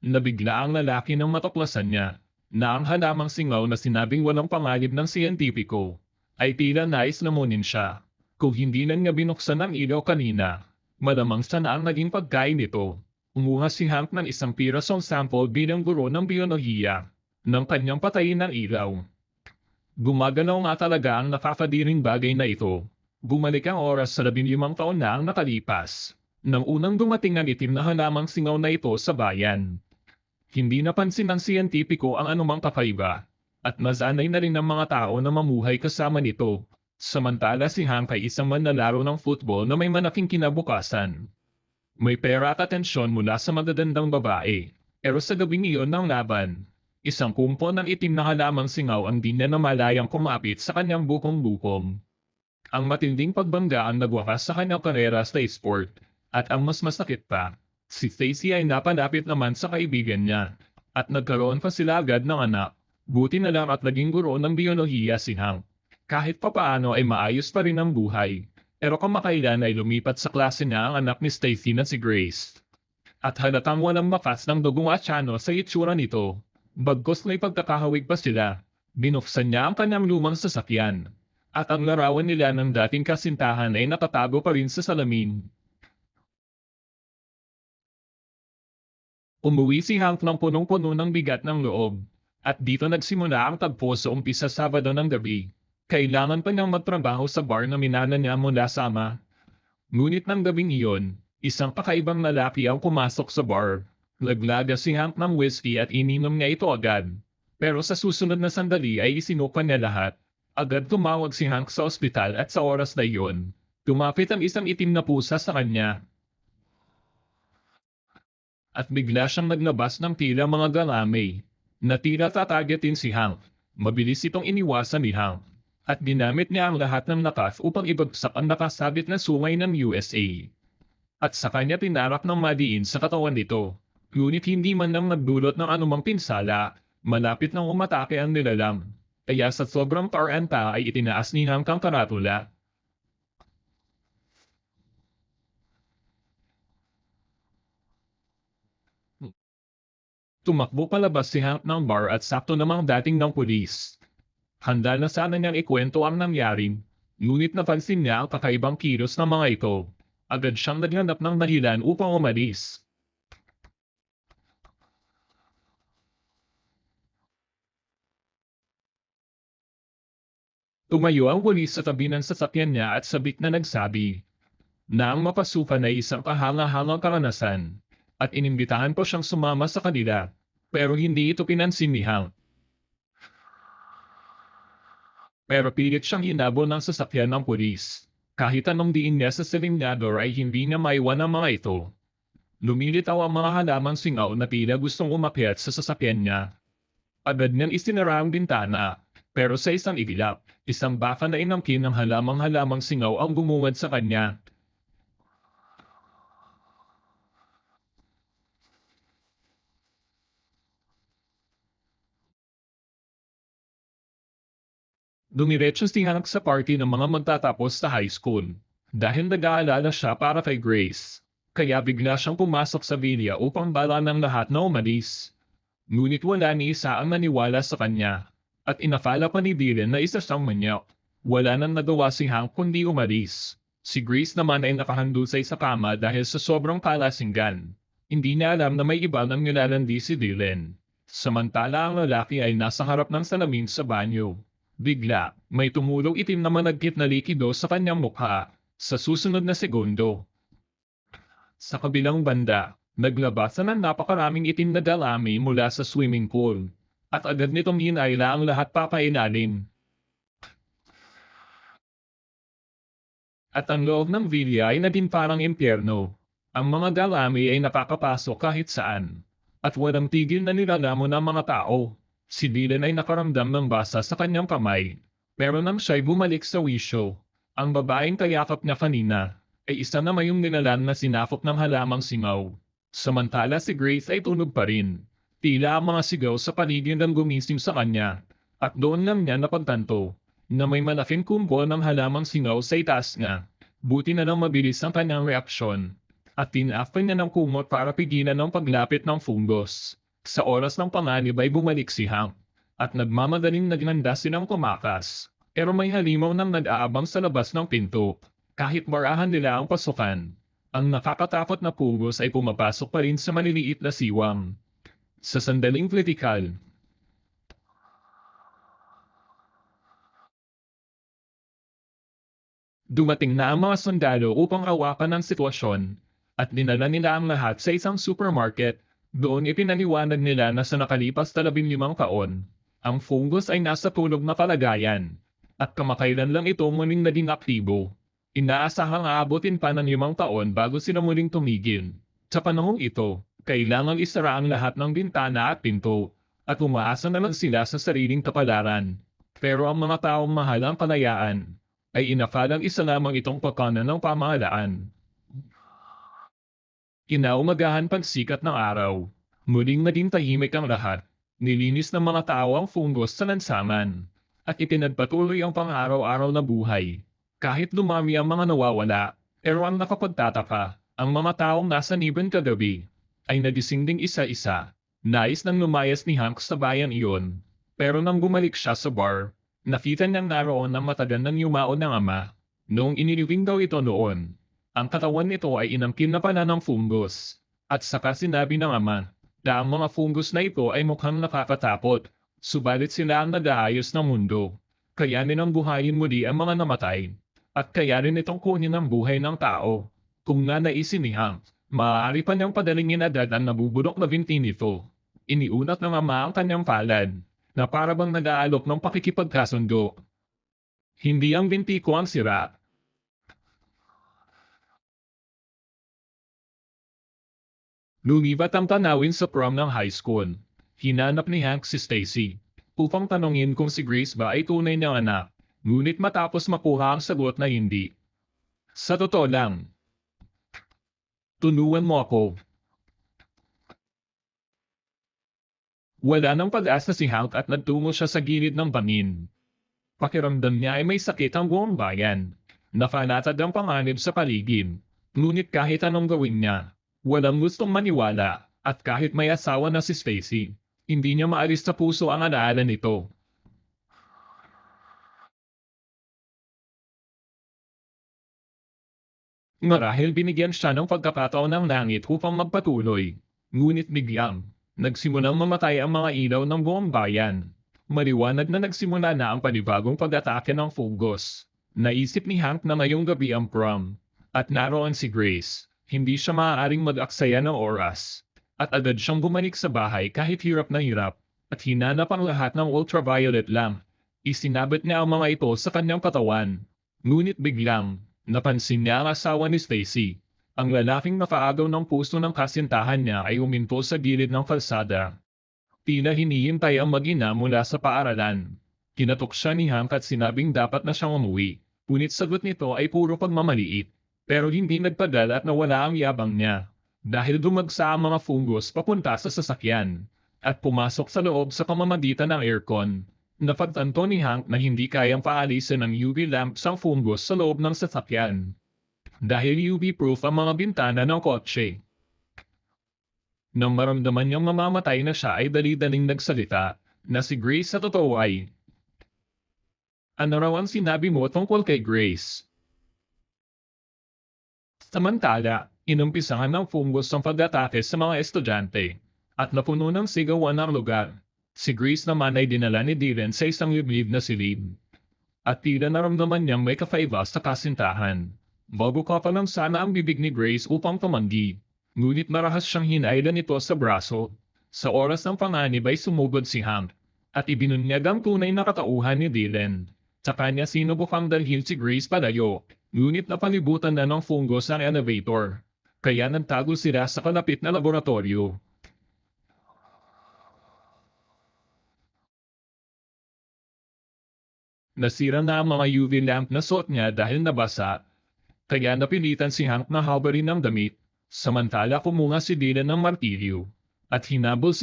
Nabigla ang lalaki nang matuklasan niya na ang halamang singaw na sinabing walang pangalib ng siyentipiko ay tila nais lamunin siya. Kung hindi lang niya binuksan ang ilaw kanina, malamang siya na ang naging pagkain nito. Umuha si Hank ng isang pirasong sample bilang guro ng biyolohiya ng kanyang patayin ng ilaw. Gumagalaw nga talaga ang nakakadiring bagay na ito. Bumalik ang oras sa 15 taon na ang nakalipas. Nang unang dumating ang itim na halamang singaw na ito sa bayan. Hindi napansin ng siyentipiko ang anumang kakaiba, at nasanay na rin ng mga tao na mamuhay kasama nito. Samantala si Hank ay isang manlalaro ng football na may malaking kinabukasan. May pera at atensyon mula sa magagandang babae. Pero sa gabing iyon ng laban, isang kumpo ng itim na halamang singaw ang di niya namalayang kumapit sa kanyang bukong-bukom. Ang matinding pagbangga ang nagwakas sa kanyang karera sa sport, at ang mas masakit pa, si Stacy ay napalapit naman sa kaibigan niya, at nagkaroon pa sila agad ng anak. Buti na lang at naging guro ng biyolohiya si Hank. Kahit papaano ay maayos pa rin ang buhay, pero kamakailan ay lumipat sa klase niya ang anak ni Stacy na si Grace. At halatang walang makas ng dugong at tiyan sa itsura nito. Bagkus may pagkakahawig pa sila, binuksan niya ang kanyang lumang sasakyan. At ang larawan nila ng dating kasintahan ay nakatago pa rin sa salamin. Umuwi si Hank ng punong-puno ng bigat ng loob. At dito nagsimula ang tagpo sa umpisa Sabado ng gabi. Kailangan pa niyang magtrabaho sa bar na minana niya mula sa ama. Ngunit ng gabing iyon, isang kakaibang lalaki ang pumasok sa bar. Laglaga si Hank ng whiskey at ininom niya ito agad. Pero sa susunod na sandali ay isinukan niya lahat. Agad tumawag si Hank sa ospital at sa oras na iyon, tumapit ang isang itim na pusa sa kanya. At bigla siyang naglabas ng tila mga galamay. Natila tatagetin si Hank. Mabilis itong iniwasan ni Hank. At ginamit niya ang lahat ng lakas upang ibagsak ang nakasabit na sungay ng USA. At sa kanya tinarak ng madiin sa katawan nito. Ngunit hindi man lang nagdulot ng anumang pinsala, malapit nang umatake ang nilalang. Kaya sa sobrang taranta ay itinaas ni Hank ang karatula. Tumakbo palabas si Hank ng bar at sakto namang dating ng pulis. Handa na sana niyang ikwento ang nangyari, ngunit napansin niya ang kakaibang kilos ng mga ito. Agad siyang naghanap ng dahilan upang umalis. Tumayo ang pulis sa tabi ng sasakyan niya at sabik na nagsabi na ang mapasukan ay isang kahanga-hangang karanasan, at inimbitahan po siyang sumama sa kanila, pero hindi ito pinansin ni Hank. Pero pilit siyang hinabol ng sasakyan ng pulis. Kahit anong diin niya sa silindador ay hindi niya maiwan ang mga ito. Lumilitaw ang mga halamang singaw na tila gustong umakyat sa sasakyan niya. Agad niyang isinara ang bintana, pero sa isang iglap, isang baka na inangkin ng halamang-halamang singaw ang bumungad sa kanya. Dumiretso si Hank sa party ng mga magtatapos sa high school. Dahil nag-aalala siya para kay Grace. Kaya bigla siyang pumasok sa villa upang bala ng lahat na umalis. Ngunit wala ni isa ang naniwala sa kanya. At inakala pa ni Dylan na isa siyang manyak. Wala nang nagawa si Hank kundi umalis. Si Grace naman ay nakahandusay sa kama dahil sa sobrang kalasinggan. Hindi niya alam na may iba nang nilalandi si Dylan. Samantala ang lalaki ay nasa harap ng salamin sa banyo. Bigla, may tumulong itim na managkit na likido sa kanyang mukha. Sa susunod na segundo, sa kabilang banda, naglabasan ng napakaraming itim na dalami mula sa swimming pool. At agad nitong hinayla ang lahat papailalim. At ang loob ng villa ay naging parang impyerno. Ang mga dalami ay nakakapasok kahit saan. At walang tigil na nilalamon ng mga tao. Si Dylan ay nakaramdam ng basa sa kanyang kamay. Pero nang siya'y bumalik sa wisyo, ang babaeng kayakap niya kanina ay isa na mayong nilalang na sinakop ng halamang singaw. Samantala si Grace ay tulog pa rin. Tila ang mga sigaw sa paligid ang gumising sa kanya. At doon lang niya napagtanto na may malaking kumpo ng halamang singaw sa itaas niya. Buti na lang mabilis ang kanyang reaksyon. at tinapay niya ng kumot para pigilan ang paglapit ng fungus. Sa oras ng panganib ay bumalik si Hank, at nagmamadaling naglanda silang kumakas. Pero may halimaw nang nag-aabang sa labas ng pinto. Kahit marahan nila ang pasukan, ang nakakatakot na fungus ay pumapasok pa rin sa maliliit na siwang. Sa sandaling kritikal, dumating na ang mga sundalo upang hawakan ang sitwasyon, at dinala nila ang lahat sa isang supermarket. Doon ipinaliwanag nila na sa nakalipas na 15 taon, ang fungus ay nasa tulog na kalagayan, at kamakailan lang ito muling naging aktibo. Inaasahang aabutin pa ng 5 taon bago sila muling tumigil. Sa panahong ito, kailangang isara ang lahat ng bintana at pinto, at umaasa na lang sila sa sariling kapalaran. Pero ang mga taong mahal ang kalayaan, ay inakalang isa lamang itong pagkanan ng pamahalaan. Kinaumagahan pagsikat ng araw, muling naging tahimik ang lahat. Nilinis ng mga tao ang fungus sa lansangan, at ipinagpatuloy ang pang-araw-araw na buhay. Kahit dumami ang mga nawawala, pero ang nakapagtataka, ang mga taong nasa Niben kagabi, ay nagising ding isa-isa. Nais nang lumayas ni Hank sa bayan iyon, pero nang bumalik siya sa bar, nakita niyang naroon ang matagal nang yumao ng ama. Noong inilibing daw ito noon, ang katawan nito ay inangkin na pala ng fungus. At saka sinabi ng ama, na ang mga fungus na ito ay mukhang nakakatakot, subalit sila ang nag-aayos ng mundo. Kayanin ang buhayin muli ang mga namatay, at kayanin itong kunin ang buhay ng tao. Kung nga naisin ni Hank, maaari pa niyang padalingin agad ang nabubulok na binti nito. Iniunat ng ama ang kanyang palad, na para bang nag-aalok ng pakikipagkasundo. Hindi ang binti ko ang sira. Lumipat ang tanawin sa prom ng high school. Hinanap ni Hank si Stacy, upang tanungin kung si Grace ba ay tunay niyang anak, ngunit matapos makuha ang sagot na hindi. Sa totoo lang, tunuan mo ako. Wala nang pag-asa si Hank at nagtungo siya sa gilid ng bangin. Pakiramdam niya ay may sakit ang buong bayan. Nakalatag ang panganib sa paligid. Ngunit kahit anong gawin niya, walang gustong maniwala, at kahit may asawa na si Stacy, hindi niya maalis sa puso ang alaala nito. Marahil binigyan siya ng pagkakataon ng langit upang magpatuloy. Ngunit biglang, nagsimulang mamatay ang mga ilaw ng buong bayan. Maliwanag na nagsimula na ang panibagong pag-atake ng fungus. Naisip ni Hank na ngayong gabi ang prom, at naroon si Grace. Hindi siya maaaring mag-aksaya ng oras. At agad siyang bumalik sa bahay kahit hirap na hirap, at hinanap ang lahat ng ultraviolet lamp. Isinabit niya ang mga ito sa kanyang katawan. Ngunit biglang, napansin niya ang asawa ni Stacy. Ang lalaking nakaagaw ng puso ng kasintahan niya ay uminto sa gilid ng kalsada. Tila hinihintay ang mag-ina mula sa paaralan. Kinatok siya ni Hank at sinabing dapat na siyang umuwi. Ngunit sagot nito ay puro pagmamaliit. Pero hindi nagtagal at nawala ang yabang niya. Dahil dumagsa ang mga fungus papunta sa sasakyan. At pumasok sa loob sa pamamagitan ng aircon. Napagtanto ni Hank na hindi kayang paalisin ng UV lamps ang fungus sa loob ng sasakyan. Dahil UV-proof ang mga bintana ng kotse. Nang maramdaman niyang mamamatay na siya ay dali-daling nagsalita, na si Grace sa totoo ay, ano raw ang sinabi mo tungkol kay Grace? Samantala, inumpisahan ng fungus ang pag-atake sa mga estudyante, at napuno ng sigawan ang lugar. Si Grace naman ay dinala ni Dylan sa isang liblib na silid. At tila naramdaman niyang may kakaiba sa kasintahan. Bago ka pa lang sana ang bibig ni Grace upang tumanggi. Ngunit marahas siyang hinailan ito sa braso. Sa oras ng panganib ay sumugod si Hank, at ibinunyag ang tunay na katauhan ni Dylan. Sa kanya sinubukang dalhin si Grace palayo, ngunit napalibutan na ng fungus ang elevator. Kaya nagtago sila sa kalapit na laboratorio. Nasira na ang mga UV lamp na suot niya dahil nabasa. Kaya napilitan si Hank na habarin ng damit, samantala kumunga si Dylan ng martilyo, at hinabol si